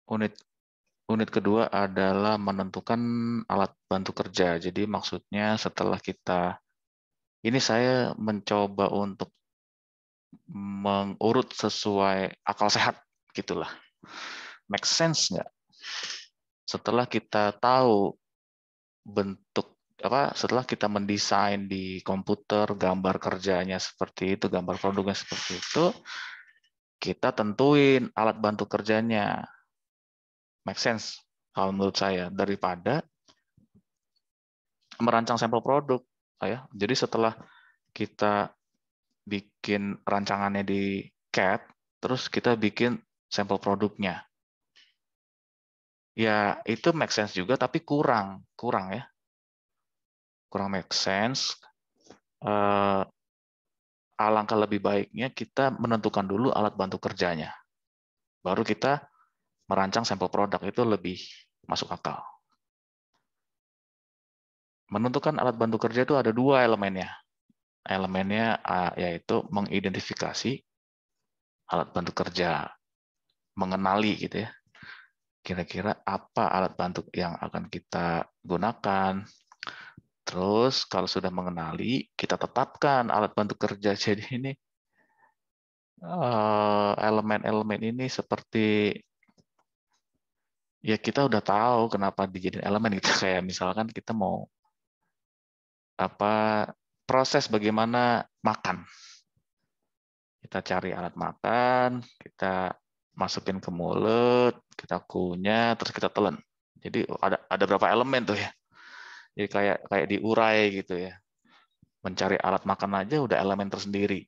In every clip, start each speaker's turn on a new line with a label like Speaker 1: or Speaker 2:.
Speaker 1: Unit unit kedua adalah menentukan alat bantu kerja. Jadi maksudnya setelah kita, ini saya mencoba untuk mengurut sesuai akal sehat, gitulah. Make sense nggak? Setelah kita tahu bentuk setelah kita mendesain di komputer gambar kerjanya seperti itu, gambar produknya seperti itu, kita tentuin alat bantu kerjanya. Make sense kalau menurut saya, daripada merancang sampel produk. Ya. Jadi setelah kita bikin rancangannya di CAD, terus kita bikin sampel produknya. Ya, itu make sense juga, tapi kurang ya. Kurang make sense. Alangkah lebih baiknya kita menentukan dulu alat bantu kerjanya. Baru kita merancang sampel produk, itu lebih masuk akal. Menentukan alat bantu kerja itu ada dua elemennya. Elemennya yaitu mengidentifikasi alat bantu kerja, mengenali gitu ya. Kira-kira apa alat bantu yang akan kita gunakan. Terus kalau sudah mengenali, kita tetapkan alat bantu kerja. Jadi ini elemen-elemen ini seperti, ya kita udah tahu kenapa dijadiin elemen gitu. Kayak misalkan kita mau proses bagaimana makan. Kita cari alat makan, kita masukin ke mulut, kita kunyah, terus kita telan. Jadi ada berapa elemen tuh ya. Jadi kayak diurai gitu ya. Mencari alat makan aja udah elemen tersendiri.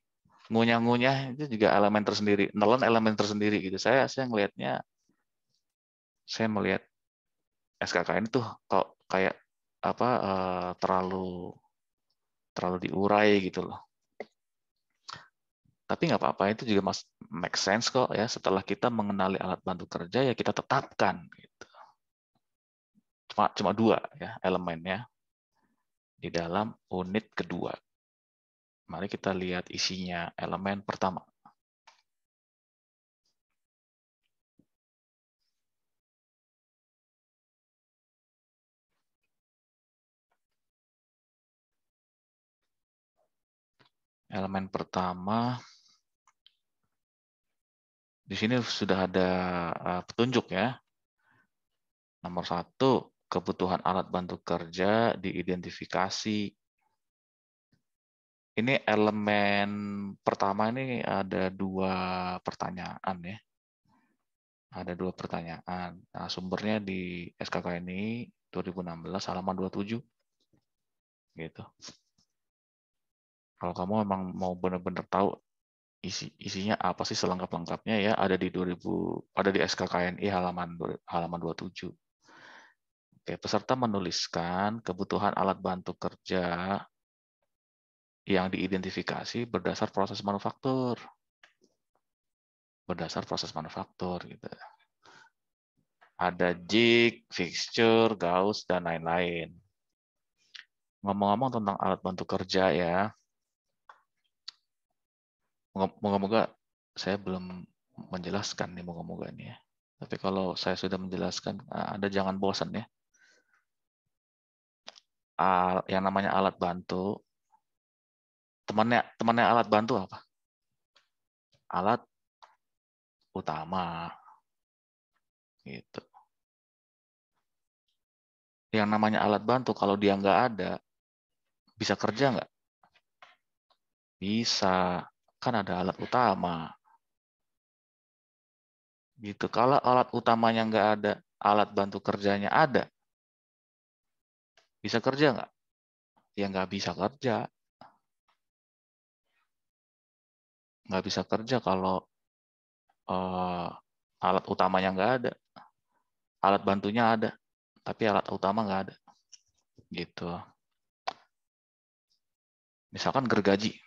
Speaker 1: Ngunyah-ngunyah itu juga elemen tersendiri. Nelen elemen tersendiri gitu. Saya ngelihatnya, saya melihat SKKN itu kok kayak terlalu diurai gitu loh. Tapi nggak apa-apa, itu juga make sense kok ya. Setelah kita mengenali alat bantu kerja, ya kita tetapkan. Gitu. Cuma dua ya elemennya di dalam unit kedua. Mari kita lihat isinya. Elemen pertama. Elemen pertama, di sini sudah ada petunjuk ya. Nomor 1, kebutuhan alat bantu kerja diidentifikasi. Ini elemen pertama ini ada 2 pertanyaan ya. Ada 2 pertanyaan. Nah, sumbernya di SKK ini 2016 halaman 27. Gitu. Kalau kamu memang mau benar-benar tahu isinya apa sih selengkap-lengkapnya ya, ada di SKKNI halaman 27. Oke, peserta menuliskan kebutuhan alat bantu kerja yang diidentifikasi berdasar proses manufaktur. Gitu. Ada jig, fixture, gauss, dan lain-lain. Ngomong-ngomong tentang alat bantu kerja ya, moga-moga saya belum menjelaskan nih, moga-moga nih ya. Tapi kalau saya sudah menjelaskan, Anda jangan bosan ya. Yang namanya alat bantu, temannya alat bantu apa? Alat utama. Gitu. Yang namanya alat bantu, kalau dia nggak ada, bisa kerja nggak? Bisa. Kan ada alat utama. Gitu. Kalau alat utamanya nggak ada, alat bantu kerjanya ada, bisa kerja nggak? Ya nggak bisa kerja. Nggak bisa kerja kalau alat utamanya nggak ada. Alat bantunya ada, tapi alat utama nggak ada. Gitu. Misalkan gergaji.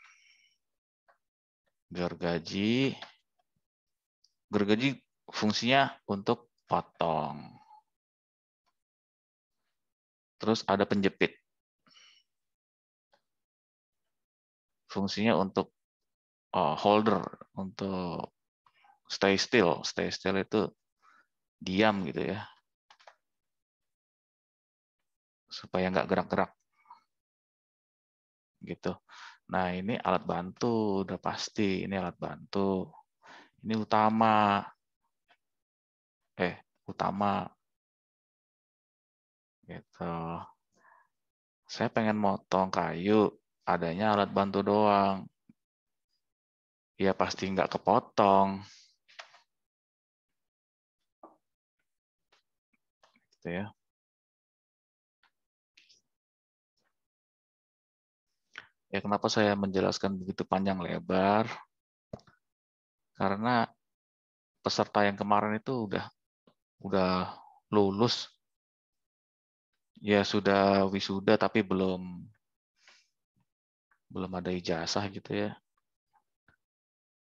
Speaker 1: Gergaji fungsinya untuk potong. Terus ada penjepit. Fungsinya untuk holder, untuk stay still. Stay still itu diam gitu ya, supaya nggak gerak-gerak gitu. Nah, ini alat bantu, udah pasti ini alat bantu. Ini utama. Utama gitu. Saya pengen motong kayu, adanya alat bantu doang. Ya pasti nggak kepotong. Gitu ya. Ya kenapa saya menjelaskan begitu panjang lebar? Karena peserta yang kemarin itu udah lulus, ya sudah wisuda tapi belum ada ijazah gitu ya.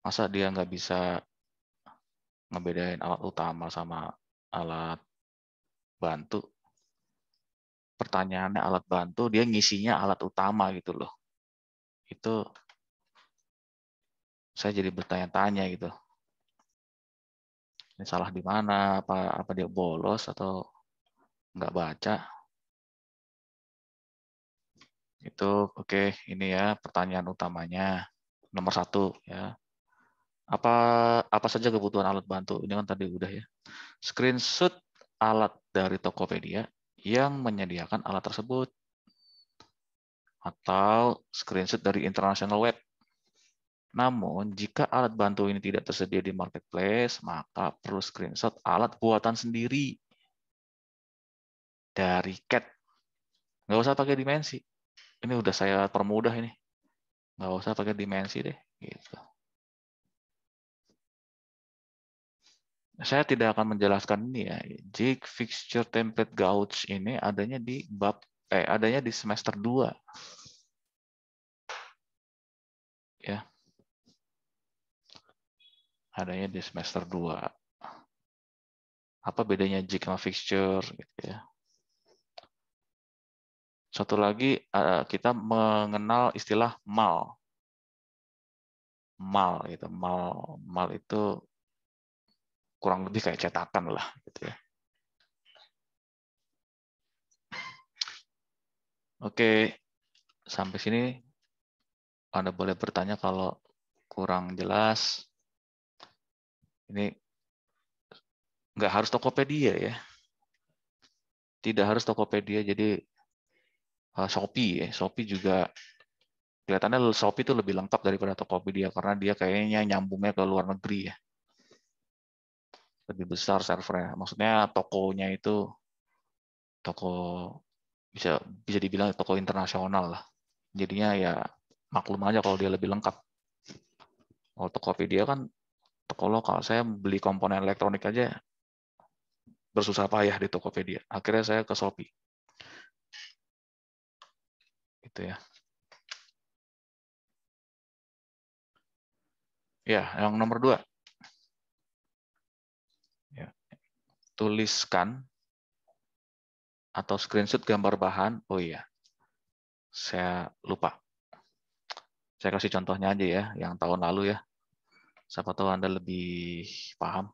Speaker 1: Masa dia nggak bisa ngebedain alat utama sama alat bantu? Pertanyaannya alat bantu, dia ngisinya alat utama gitu loh. Itu saya jadi bertanya-tanya gitu. Ini salah di mana? Apa dia bolos atau nggak baca? Itu oke. Ini ya pertanyaan utamanya. Nomor 1 ya. Apa saja kebutuhan alat bantu? Ini kan tadi udah ya. Screenshot alat dari Tokopedia yang menyediakan alat tersebut, atau screenshot dari international web. Namun, jika alat bantu ini tidak tersedia di marketplace, maka perlu screenshot alat buatan sendiri dari CAT. Nggak usah pakai dimensi. Ini udah saya permudah ini. Nggak usah pakai dimensi deh. Gitu. Saya tidak akan menjelaskan ini ya. Jig fixture template gauge ini adanya di adanya di semester 2. Ya. Adanya di semester 2. Apa bedanya jig sama fixture gitu ya. Satu lagi kita mengenal istilah mal. Mal gitu. Mal itu kurang lebih kayak cetakan lah gitu ya. Oke, sampai sini Anda boleh bertanya kalau kurang jelas. Ini nggak harus Tokopedia ya. Tidak harus Tokopedia, jadi Shopee ya. Shopee juga kelihatannya Shopee itu lebih lengkap daripada Tokopedia karena dia kayaknya nyambungnya ke luar negeri ya. Lebih besar servernya. Maksudnya tokonya itu toko bisa bisa dibilang toko internasional lah. Jadinya ya maklum aja kalau dia lebih lengkap. Kalau Tokopedia kan toko lokal. Saya beli komponen elektronik aja bersusah payah di Tokopedia. Akhirnya saya ke Shopee. Gitu ya. Ya, yang nomor 2. Ya. Tuliskan atau screenshot gambar bahan. Oh iya, saya lupa. Saya kasih contohnya aja ya, yang tahun lalu ya. Siapa tahu Anda lebih paham.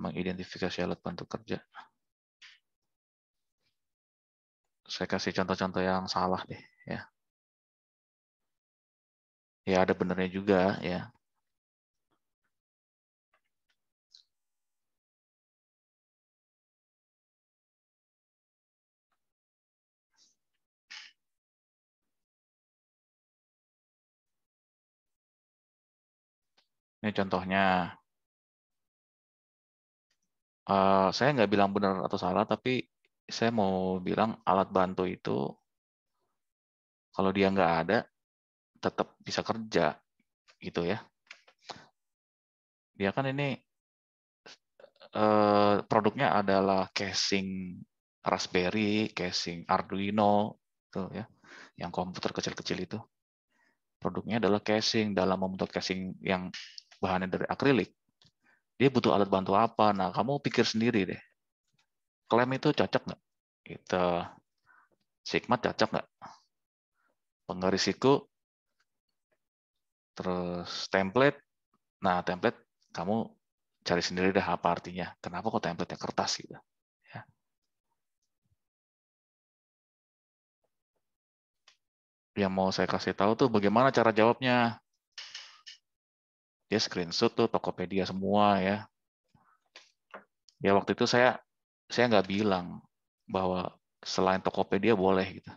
Speaker 1: Mengidentifikasi alat bantu kerja. Saya kasih contoh-contoh yang salah deh. Ya, ya ada benernya juga ya. Ini contohnya. Saya nggak bilang benar atau salah, tapi saya mau bilang alat bantu itu kalau dia nggak ada, tetap bisa kerja gitu ya. Dia kan ini produknya adalah casing Raspberry, casing Arduino, tuh ya, yang komputer kecil-kecil itu. Produknya adalah casing. Dalam membentuk casing yang bahannya dari akrilik, dia butuh alat bantu apa? Nah, kamu pikir sendiri deh. Klem itu cocok nggak? Gitu. Sigma cocok nggak? Penggaris siku, terus template. Nah, template kamu cari sendiri dah apa artinya. Kenapa kok template-nya kertas gitu. Ya. Yang mau saya kasih tahu tuh bagaimana cara jawabnya. Dia screenshot tuh Tokopedia semua ya. Ya waktu itu saya nggak bilang bahwa selain Tokopedia boleh gitu.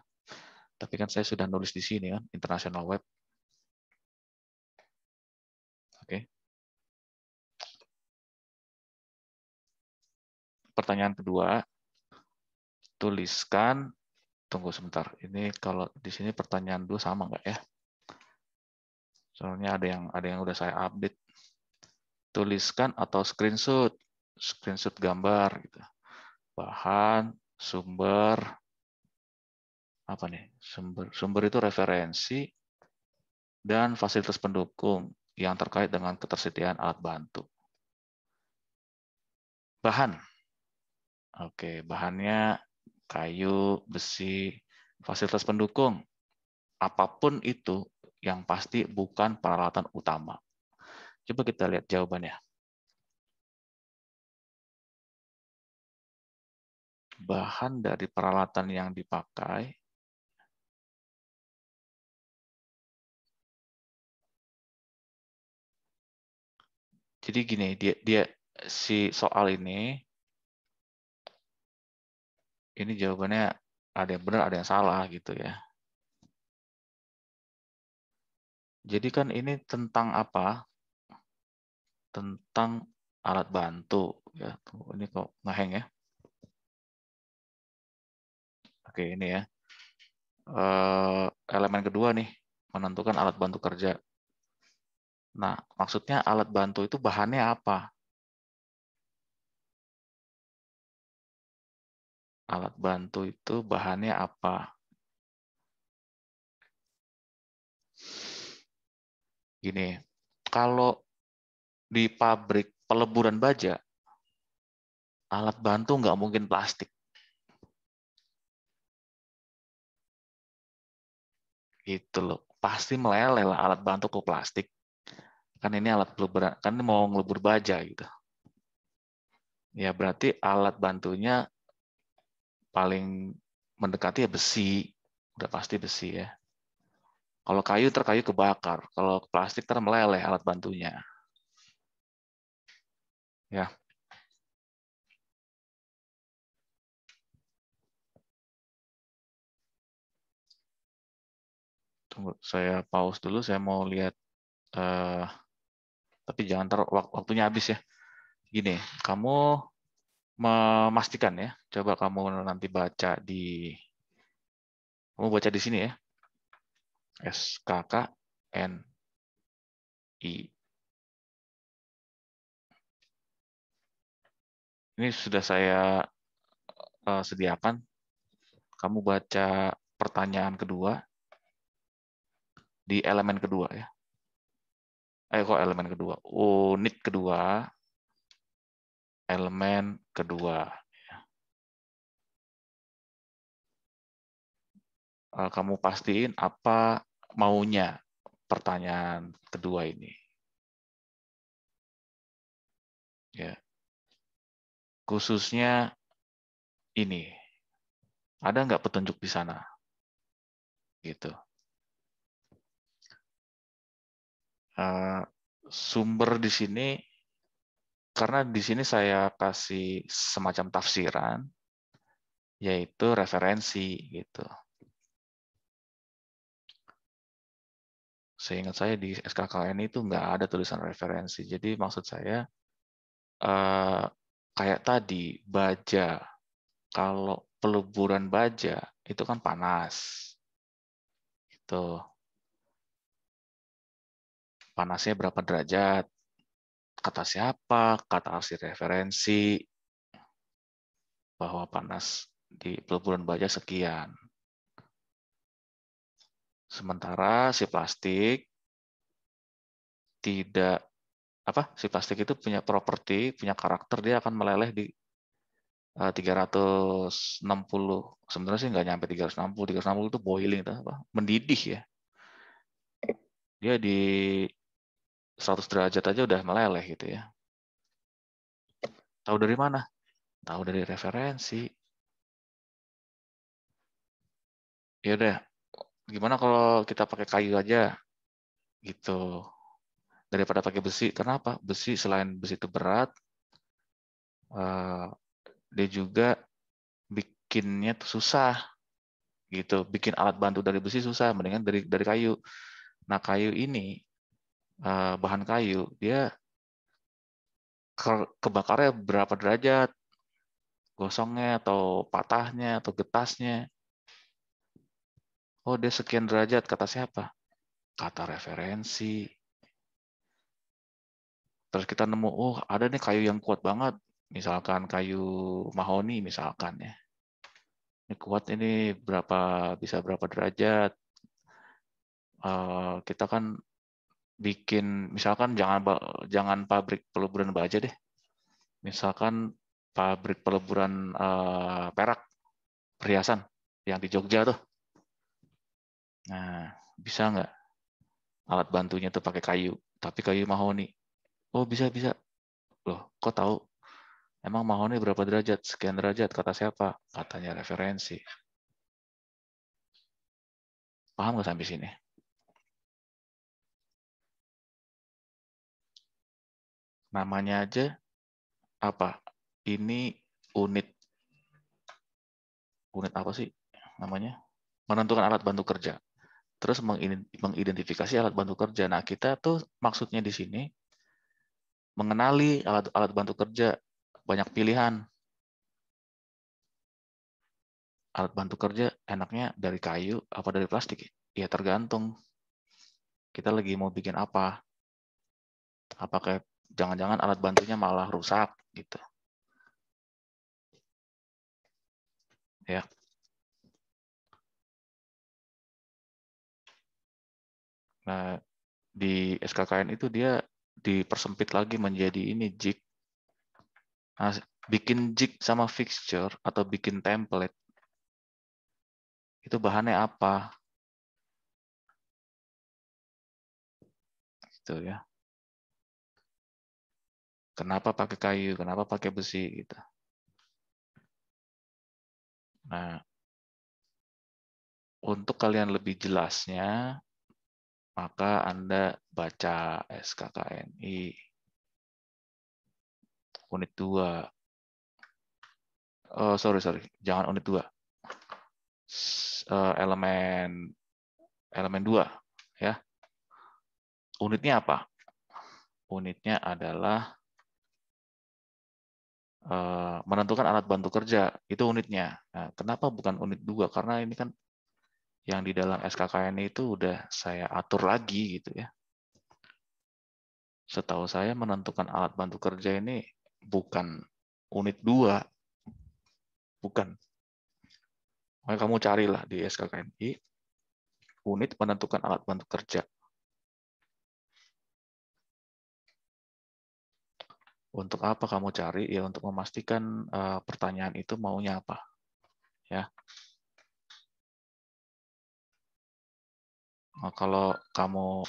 Speaker 1: Tapi kan saya sudah nulis di sini kan, international web. Oke. Pertanyaan kedua, tuliskan, tunggu sebentar. Ini kalau di sini pertanyaan dua sama nggak ya? Soalnya ada yang udah saya update. Tuliskan atau screenshot gambar gitu. Bahan, sumber, apa nih? Sumber itu referensi dan fasilitas pendukung yang terkait dengan ketersediaan alat bantu. Bahan. Oke, bahannya kayu, besi, fasilitas pendukung. Apapun itu yang pasti bukan peralatan utama. Coba kita lihat jawabannya. Bahan dari peralatan yang dipakai. Jadi gini, dia si soal ini jawabannya ada yang benar, ada yang salah gitu ya. Jadi kan ini tentang apa? Tentang alat bantu ya. Tunggu, ini kok ngeheng ya. Oke, ini ya. Elemen kedua nih, menentukan alat bantu kerja. Nah, maksudnya alat bantu itu bahannya apa? Alat bantu itu bahannya apa? Gini, kalau di pabrik peleburan baja, alat bantu nggak mungkin plastik. Gitu loh. Pasti meleleh lah alat bantu ke plastik. Kan ini alat peleburan, kan ini mau ngelebur baja gitu. Ya berarti alat bantunya paling mendekati ya besi. Udah pasti besi ya. Kalau kayu terkayu kebakar. Kalau plastik meleleh alat bantunya. Ya. Tunggu, saya pause dulu. Saya mau lihat. Tapi jangan waktunya habis ya. Gini, kamu memastikan ya. Coba kamu nanti kamu baca di sini ya. SKKNI. Ini sudah saya sediakan. Kamu baca pertanyaan kedua di elemen kedua ya. Kok elemen kedua? Unit kedua, elemen kedua. Kamu pastiin apa maunya pertanyaan kedua ini. Ya. Khususnya ini. Ada nggak petunjuk di sana? Gitu. Sumber di sini, karena di sini saya kasih semacam tafsiran, yaitu referensi gitu. Seingat saya di SKKN itu nggak ada tulisan referensi. Jadi maksud saya kayak tadi baja, kalau peleburan baja itu kan panas, itu panasnya berapa derajat? Kata siapa? Kata hasil referensi bahwa panas di peleburan baja sekian. Sementara si plastik tidak si plastik itu punya properti, punya karakter, dia akan meleleh di 360. Sebenarnya sih nggak nyampe 360. 360 itu boiling, mendidih ya. Dia di 100 derajat aja udah meleleh gitu ya. Tahu dari mana? Tahu dari referensi. Ya udah, gimana kalau kita pakai kayu aja gitu daripada pakai besi. Kenapa? Besi selain besi itu berat, dia juga bikinnya tuh susah gitu. Bikin alat bantu dari besi susah, mendingan dari kayu. Nah, kayu ini bahan kayu dia kebakarnya berapa derajat, gosongnya atau patahnya atau getasnya. Oh, dia sekian derajat, kata siapa? Kata referensi. Terus kita nemu, oh ada nih kayu yang kuat banget. Misalkan kayu mahoni misalkan ya. Ini kuat ini bisa berapa derajat. Kita kan bikin, misalkan jangan pabrik peleburan baja deh. Misalkan pabrik peleburan perak, perhiasan yang di Jogja tuh. Nah, bisa nggak alat bantunya tuh pakai kayu, tapi kayu mahoni? Oh, bisa. Loh, kok tahu? Emang mahoni berapa derajat? Sekian derajat, kata siapa? Katanya referensi. Paham nggak sampai sini? Namanya aja apa? Ini unit apa sih namanya? Menentukan alat bantu kerja. Terus mengidentifikasi alat bantu kerja. Nah, kita tuh maksudnya di sini mengenali alat bantu kerja. Banyak pilihan. Alat bantu kerja enaknya dari kayu apa dari plastik? Ya tergantung kita lagi mau bikin apa. Apakah jangan-jangan alat bantunya malah rusak gitu. Ya. Nah, di SKKN itu dia dipersempit lagi menjadi ini jig. Nah, bikin jig sama fixture atau bikin template itu bahannya apa? Gitu ya. Kenapa pakai kayu? Kenapa pakai besi gitu. Nah, untuk kalian lebih jelasnya, maka Anda baca SKKNI unit 2. Oh, sorry. Jangan unit 2. Elemen 2 ya. Unitnya apa? Unitnya adalah menentukan alat bantu kerja. Itu unitnya. Nah, kenapa bukan unit 2? Karena ini kan yang di dalam SKKN itu udah saya atur lagi gitu ya. Setahu saya menentukan alat bantu kerja ini bukan unit 2, bukan. Maka kamu carilah di SKKNI unit menentukan alat bantu kerja. Untuk apa kamu cari? Ya untuk memastikan pertanyaan itu maunya apa. Ya. Nah, kalau kamu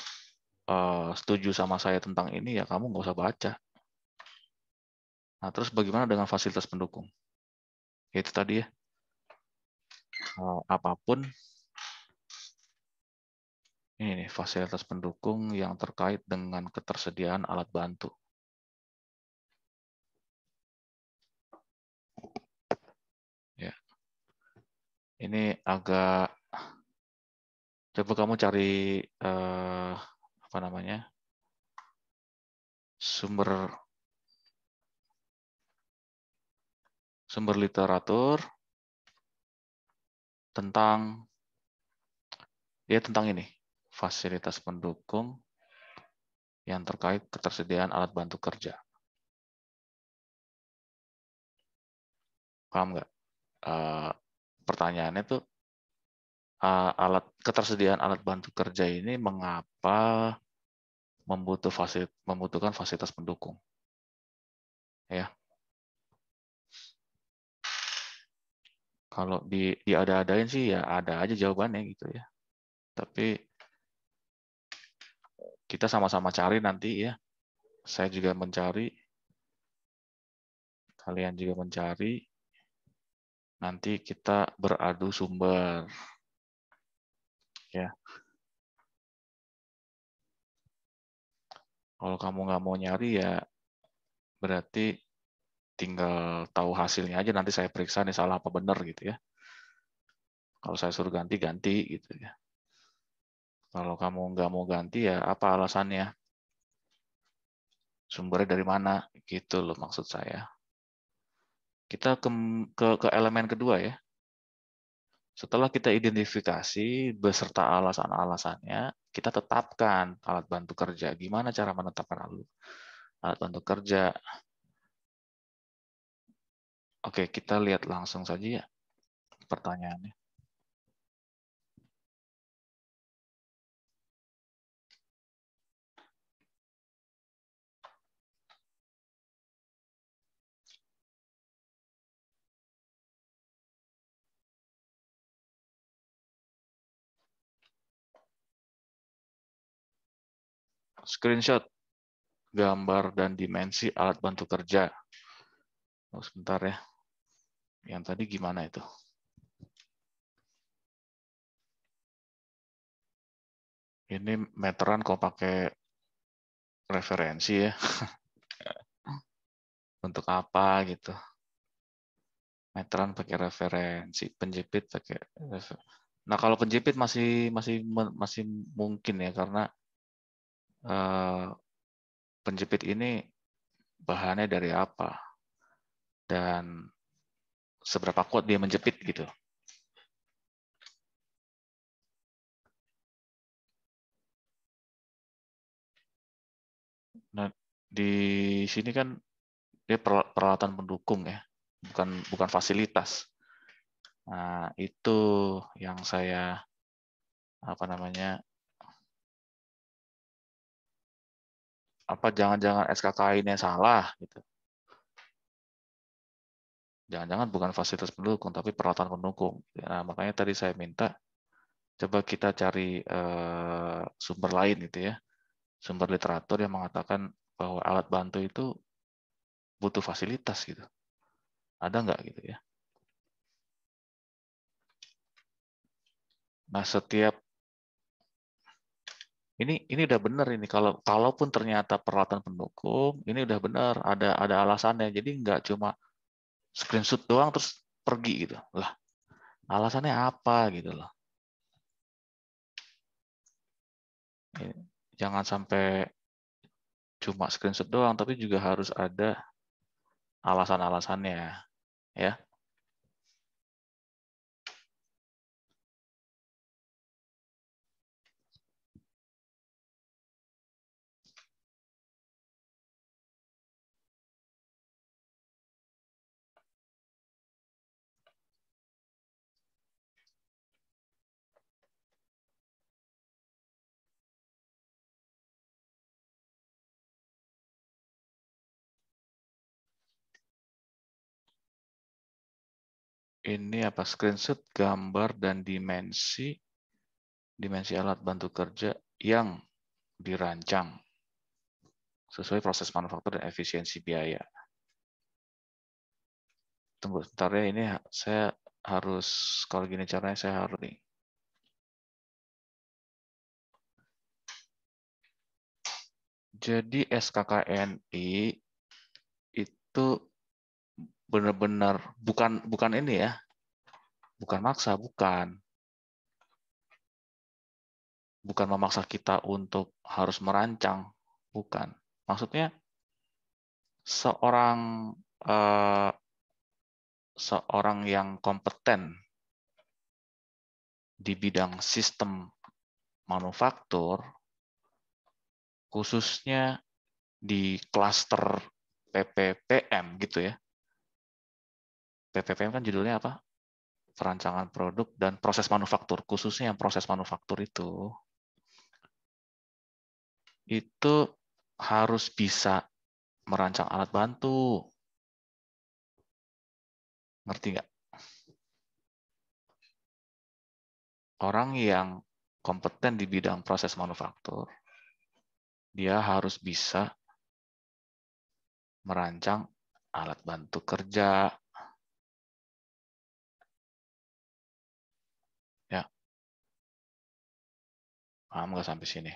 Speaker 1: setuju sama saya tentang ini, ya kamu nggak usah baca. Nah, terus bagaimana dengan fasilitas pendukung? Ya, itu tadi ya. Apapun ini nih, fasilitas pendukung yang terkait dengan ketersediaan alat bantu. Ya. Ini agak, coba kamu cari apa namanya, sumber literatur tentang ini, fasilitas pendukung yang terkait ketersediaan alat bantu kerja. Paham nggak? Pertanyaannya tuh ketersediaan alat bantu kerja ini mengapa membutuhkan fasilitas pendukung? Ya, kalau diada-adain sih ya ada aja jawabannya gitu ya. Tapi kita sama-sama cari nanti ya. Saya juga mencari Kalian juga mencari. Nanti kita beradu sumber. Ya, kalau kamu nggak mau nyari ya berarti tinggal tahu hasilnya aja. Nanti saya periksa nih salah apa benar gitu ya. Kalau saya suruh ganti gitu ya. Kalau kamu nggak mau ganti ya apa alasannya? Sumbernya dari mana? Gitu loh maksud saya. Kita ke elemen kedua ya. Setelah kita identifikasi beserta alasan-alasannya, kita tetapkan alat bantu kerja. Gimana cara menetapkan alat bantu kerja? Oke, kita lihat langsung saja ya pertanyaannya. Screenshot gambar dan dimensi alat bantu kerja. Oh, sebentar ya. Yang tadi gimana itu? Ini meteran kok pakai referensi ya. Untuk apa gitu? Meteran pakai referensi, penjepit pakai Nah, kalau penjepit masih mungkin ya karena penjepit ini bahannya dari apa dan seberapa kuat dia menjepit gitu. Nah, di sini kan dia peralatan pendukung ya, bukan fasilitas. Nah, itu yang saya apa namanya? Apa jangan-jangan SKKI-nya salah gitu. Jangan-jangan bukan fasilitas pendukung tapi peralatan pendukung. Nah, makanya tadi saya minta coba kita cari sumber lain gitu ya. Sumber literatur yang mengatakan bahwa alat bantu itu butuh fasilitas gitu. Ada nggak gitu ya? Nah, ini udah benar ini kalaupun ternyata peralatan pendukung, ini udah benar ada alasannya. Jadi nggak cuma screenshot doang terus pergi gitu. Lah, alasannya apa gitu loh. Jangan sampai cuma screenshot doang tapi juga harus ada alasan-alasannya ya. Ini apa screenshot gambar dan dimensi alat bantu kerja yang dirancang sesuai proses manufaktur dan efisiensi biaya. Tunggu sebentar ya, ini saya harus, kalau gini caranya saya harus nih. Jadi SKKNI itu benar-benar bukan ini ya, bukan maksa, bukan memaksa kita untuk harus merancang, bukan. Maksudnya seorang eh, seorang yang kompeten di bidang sistem manufaktur, khususnya di klaster PPPM gitu ya. PPPM kan judulnya apa? Perancangan produk dan proses manufaktur, khususnya yang proses manufaktur itu harus bisa merancang alat bantu. Ngerti nggak? Orang yang kompeten di bidang proses manufaktur, dia harus bisa merancang alat bantu kerja. Ya, paham nggak sampai sini?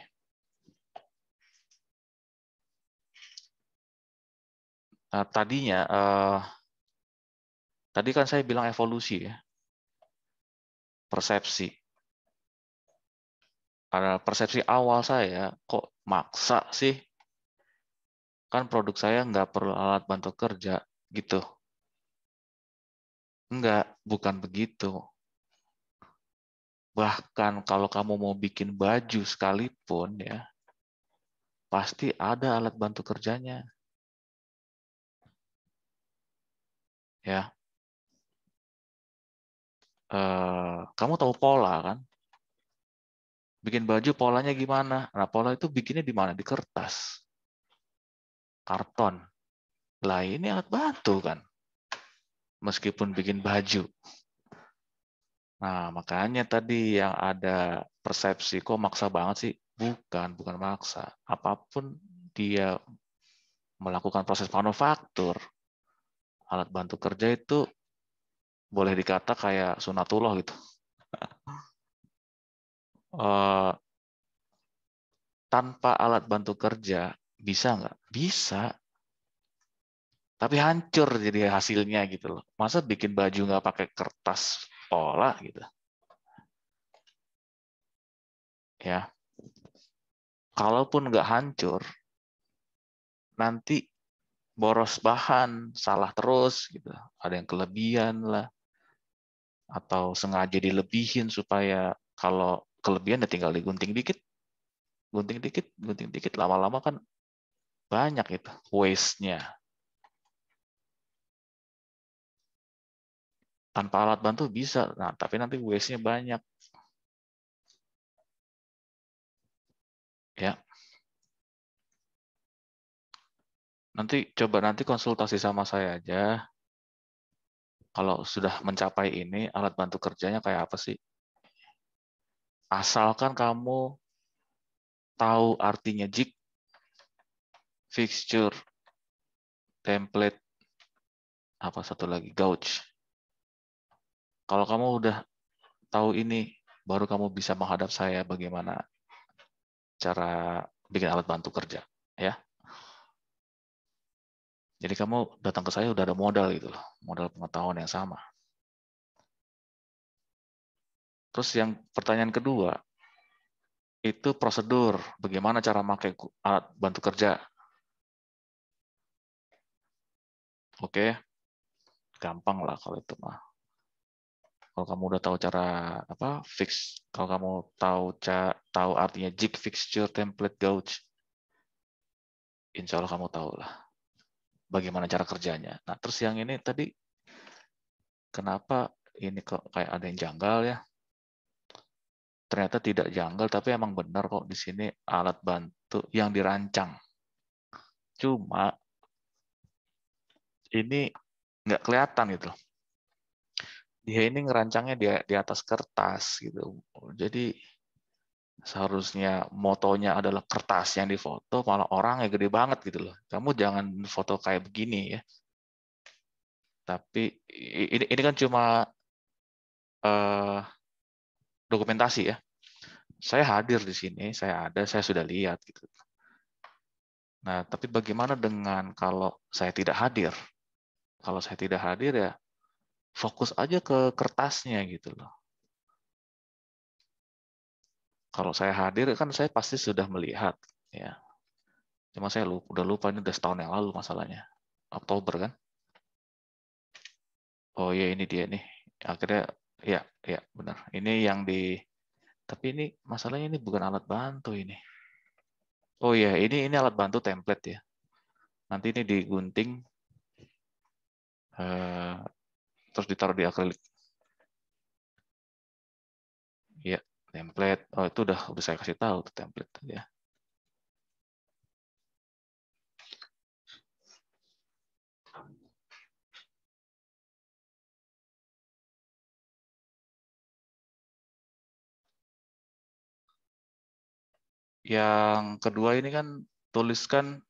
Speaker 1: Nah, tadi kan saya bilang evolusi ya, persepsi. Pada persepsi awal saya, kok maksa sih? Kan produk saya nggak perlu alat bantu kerja, gitu. Enggak, bukan begitu. Bahkan kalau kamu mau bikin baju sekalipun ya, pasti ada alat bantu kerjanya. Ya, kamu tahu pola kan? Bikin baju polanya gimana? Nah, pola itu bikinnya di mana? Di kertas, karton. Lah ini alat bantu kan, meskipun bikin baju. Nah, makanya tadi yang ada persepsi, kok maksa banget sih? Bukan maksa. Apapun dia melakukan proses manufaktur, alat bantu kerja itu boleh dikata kayak sunatullah gitu. Eh, Tanpa alat bantu kerja, bisa nggak? Bisa. Tapi hancur jadi hasilnya gitu loh. Masa bikin baju nggak pakai kertas pola gitu? Ya, kalaupun nggak hancur, nanti boros bahan, salah terus gitu. Ada yang kelebihan lah, atau sengaja dilebihin supaya kalau kelebihan ya tinggal gunting dikit, lama-lama kan banyak itu waste-nya. Tanpa alat bantu bisa, nah tapi nanti waste-nya banyak. Ya, nanti konsultasi sama saya aja. Kalau sudah mencapai ini, alat bantu kerjanya kayak apa sih? Asalkan kamu tahu artinya jig, fixture, template, apa satu lagi, gauge. Kalau kamu udah tahu ini, baru kamu bisa menghadap saya bagaimana cara bikin alat bantu kerja. Ya, jadi kamu datang ke saya udah ada modal gitu loh, modal pengetahuan yang sama. Terus yang pertanyaan kedua, itu prosedur, bagaimana cara pakai alat bantu kerja. Oke, gampang lah kalau itu mah. Kalau kamu udah tahu cara apa kalau kamu tahu artinya jig, fixture, template, gauge, insya Allah kamu tahu lah bagaimana cara kerjanya. Nah, terus yang ini tadi kenapa ini kok kayak ada yang janggal ya? Ternyata tidak janggal, tapi emang benar kok di sini alat bantu yang dirancang. Cuma ini nggak kelihatan gitu. Dia ini ngerancangnya di atas kertas gitu. Jadi seharusnya motonya adalah kertas yang difoto, malah orangnya gede banget gitu loh. Kamu jangan foto kayak begini ya. Tapi ini kan cuma eh, dokumentasi ya. Saya hadir di sini, saya sudah lihat gitu. Nah, tapi bagaimana dengan kalau saya tidak hadir? Kalau saya tidak hadir ya fokus aja ke kertasnya gitu loh. Kalau saya hadir kan saya pasti sudah melihat ya. Cuma saya udah lupa ini udah setahun yang lalu masalahnya. Oktober kan? Oh ya ini dia nih. Akhirnya ya ya benar. Ini yang di tapi ini masalahnya ini bukan alat bantu ini. Oh ya ini alat bantu template ya. Nanti ini digunting eh, terus ditaruh di akrilik. Ya template. Oh itu udah saya kasih tahu tuh template ya. Yang kedua ini kan tuliskan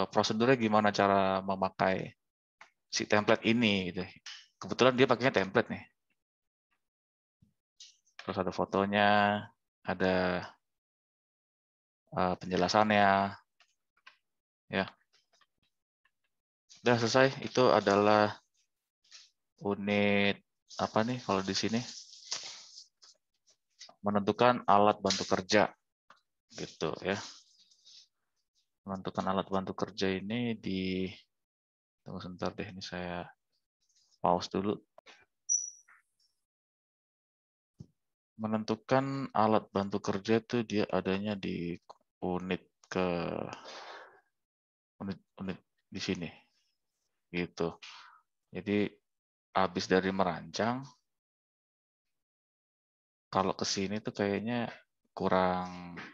Speaker 1: prosedurnya gimana cara memakai si template ini gitu. Kebetulan dia pakainya template nih. Terus ada fotonya, ada penjelasannya, ya. Udah selesai. Itu adalah unit apa nih kalau di sini? Menentukan alat bantu kerja, gitu ya. Menentukan alat bantu kerja ini tunggu sebentar deh, ini saya pause dulu. Menentukan alat bantu kerja itu dia adanya di unit unit di sini, gitu. Jadi habis dari merancang, kalau ke sini tuh kayaknya kurang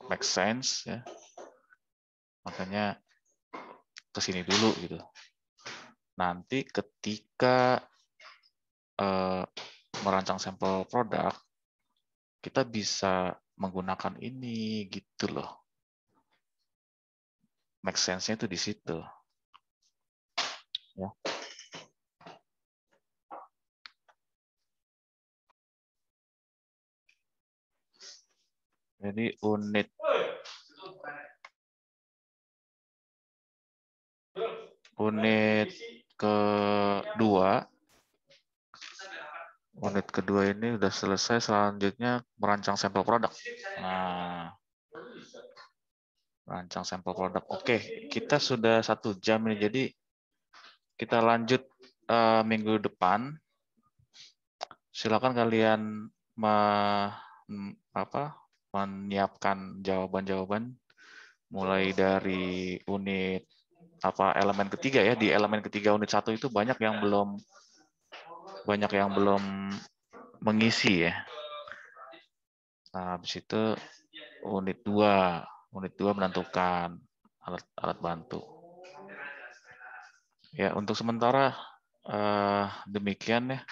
Speaker 1: make sense ya. Makanya ke sini dulu gitu. Nanti ketika merancang sampel produk, kita bisa menggunakan ini gitu loh. Make sense-nya itu di situ. Ya. Jadi unit kedua ini udah selesai. Selanjutnya merancang sampel produk. Nah, merancang sampel produk. Oke, kita sudah 1 jam ini. Jadi kita lanjut minggu depan. Silakan kalian menyiapkan jawaban-jawaban mulai dari unit elemen ketiga ya. Di elemen ketiga unit 1 itu banyak yang belum mengisi ya. Nah, habis itu unit 2 menentukan alat bantu. Ya, untuk sementara demikian ya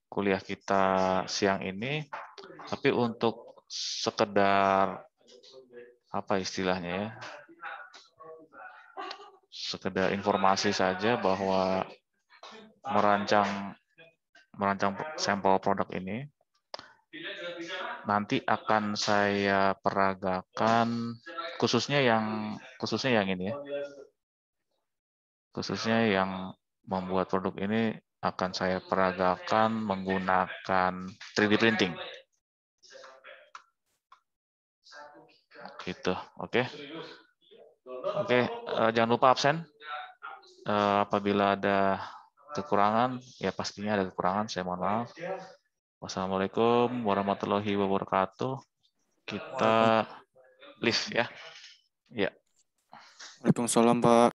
Speaker 1: kuliah kita siang ini. Tapi untuk sekedar apa istilahnya ya, sekedar informasi saja bahwa merancang sampel produk ini nanti akan saya peragakan khususnya yang ini ya. Khususnya yang membuat produk ini akan saya peragakan menggunakan 3D printing. Gitu, oke. Oke, jangan lupa absen. Apabila ada kekurangan, ya pastinya ada kekurangan, saya mohon maaf. Wassalamualaikum warahmatullahi wabarakatuh. Kita live ya. Ya.
Speaker 2: Waalaikumsalam, Pak.